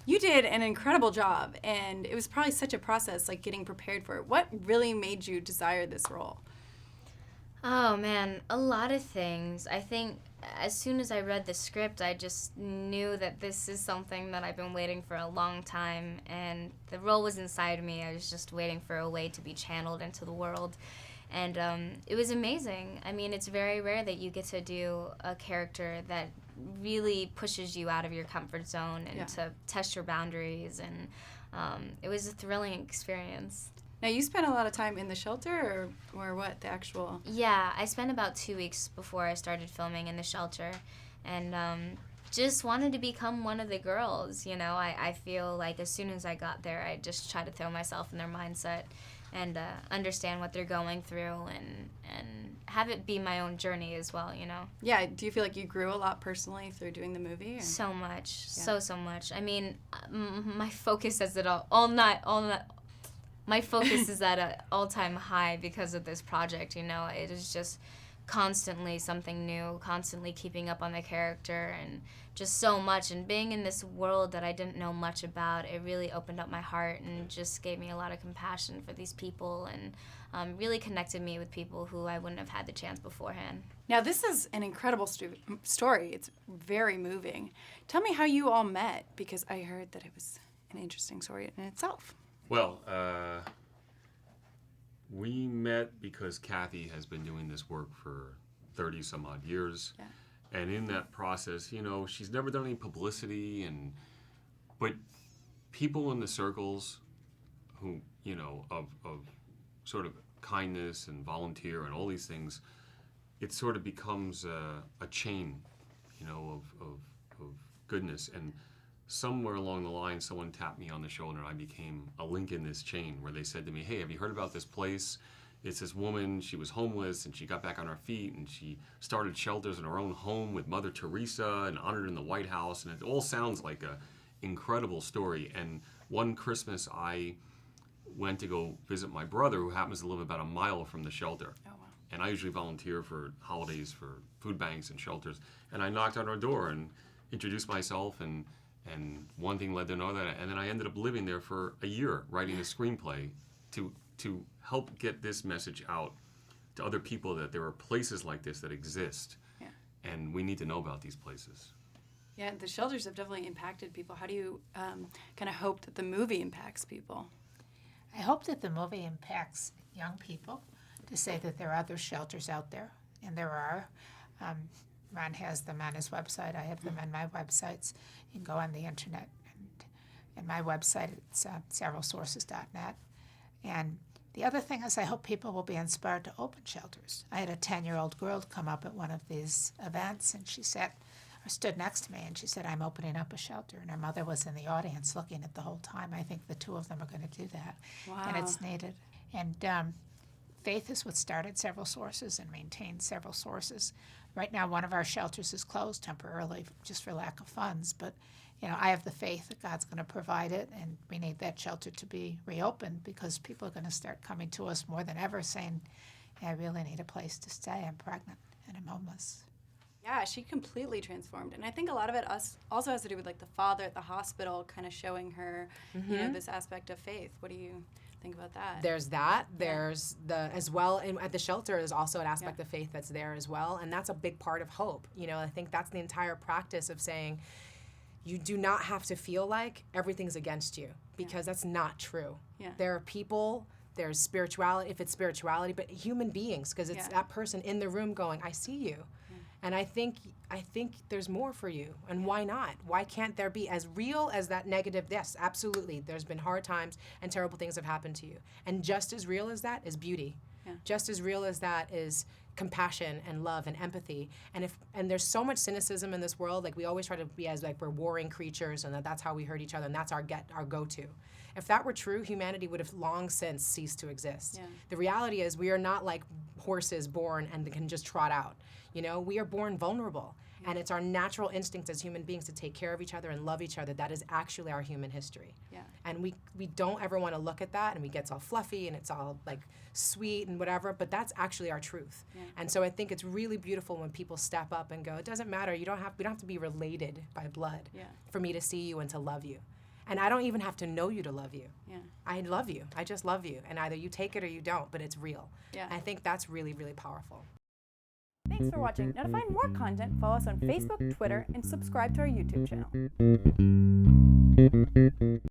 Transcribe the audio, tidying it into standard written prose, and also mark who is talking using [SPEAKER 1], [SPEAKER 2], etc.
[SPEAKER 1] You did an incredible job, and it was probably such a process, like getting prepared for it. What really made you desire this role?
[SPEAKER 2] Oh man, a lot of things. I think as soon as I read the script, I just knew that this is something that I've been waiting for a long time, and the role was inside me. I was just waiting for a way to be channeled into the world. And it was amazing. I mean, it's very rare that you get to do a character that really pushes you out of your comfort zone and to test your boundaries. And it was a thrilling experience.
[SPEAKER 1] Now, you spent a lot of time in the shelter, or what, the actual...
[SPEAKER 2] Yeah, I spent about 2 weeks before I started filming in the shelter, and just wanted to become one of the girls, you know. I feel like as soon as I got there, I just tried to throw myself in their mindset and understand what they're going through and have it be my own journey as well, you know.
[SPEAKER 1] Yeah, do you feel like you grew a lot personally through doing the movie? Or?
[SPEAKER 2] So much, so much. I mean, my focus is at all night. My focus is at an all-time high because of this project, you know. It is just constantly something new, constantly keeping up on the character, and just so much. And being in this world that I didn't know much about, it really opened up my heart and just gave me a lot of compassion for these people, and really connected me with people who I wouldn't have had the chance beforehand.
[SPEAKER 1] Now, this is an incredible story. It's very moving. Tell me how you all met, because I heard that it was an interesting story in itself.
[SPEAKER 3] Well, we met because Kathy has been doing this work for 30-some-odd years. Yeah. And in that process, you know, she's never done any publicity, but people in the circles who, you know, of sort of kindness and volunteer and all these things, it sort of becomes a chain, you know, of goodness. And somewhere along the line, someone tapped me on the shoulder, and I became a link in this chain where they said to me, hey, have you heard about this place? It's this woman, she was homeless, and she got back on her feet, and she started shelters in her own home with Mother Teresa and honored in the White House, and it all sounds like an incredible story. And one Christmas, I went to go visit my brother, who happens to live about a mile from the shelter. Oh, wow. And I usually volunteer for holidays for food banks and shelters. And I knocked on her door and introduced myself, and one thing led to another, and then I ended up living there for a year, writing a screenplay to help get this message out to other people that there are places like this that exist, and we need to know about these places.
[SPEAKER 1] Yeah, the shelters have definitely impacted people. How do you kind of hope that the movie impacts people?
[SPEAKER 4] I hope that the movie impacts young people to say that there are other shelters out there, and there are. Ron has them on his website. I have them on my websites. You can go on the internet. And my website, it's severalsources.net. And the other thing is I hope people will be inspired to open shelters. I had a 10-year-old girl come up at one of these events, and she stood next to me, and she said, I'm opening up a shelter. And her mother was in the audience looking at the whole time. I think the two of them are going to do that.
[SPEAKER 1] Wow.
[SPEAKER 4] And it's needed. And faith is what started Several Sources and maintains Several Sources. Right now, one of our shelters is closed temporarily just for lack of funds, but you know, I have the faith that God's going to provide it, and we need that shelter to be reopened because people are going to start coming to us more than ever saying, hey, I really need a place to stay. I'm pregnant and I'm homeless.
[SPEAKER 1] Yeah, she completely transformed. And I think a lot of it also has to do with like the father at the hospital kind of showing her, you know, this aspect of faith. What do you think about that?
[SPEAKER 5] There's that. There's as well, and at the shelter there's also an aspect of faith that's there as well, and that's a big part of hope. You know, I think that's the entire practice of saying you do not have to feel like everything's against you, because that's not true. Yeah. There are people, there's spirituality, if it's spirituality, but human beings, because it's that person in the room going, I see you. And I think there's more for you, and why not? Why can't there be as real as that negative? Yes, absolutely. There's been hard times and terrible things have happened to you, and just as real as that is beauty. Yeah. Just as real as that is compassion and love and empathy. And there's so much cynicism in this world. Like we always try to be as like we're warring creatures, and that's how we hurt each other, and that's our go-to. If that were true, humanity would have long since ceased to exist. Yeah. The reality is we are not like horses born and can just trot out. You know, we are born vulnerable, and it's our natural instinct as human beings to take care of each other and love each other. That is actually our human history. Yeah. And we don't ever want to look at that, and we get all fluffy and it's all like sweet and whatever, but that's actually our truth. Yeah. And so I think it's really beautiful when people step up and go, it doesn't matter, we don't have to be related by blood for me to see you and to love you. And I don't even have to know you to love you.
[SPEAKER 1] Yeah.
[SPEAKER 5] I love you. I just love you. And either you take it or you don't, but it's real.
[SPEAKER 1] Yeah.
[SPEAKER 5] I think that's really, really powerful.
[SPEAKER 6] Thanks for watching. Now to find more content, follow us on Facebook, Twitter, and subscribe to our YouTube channel.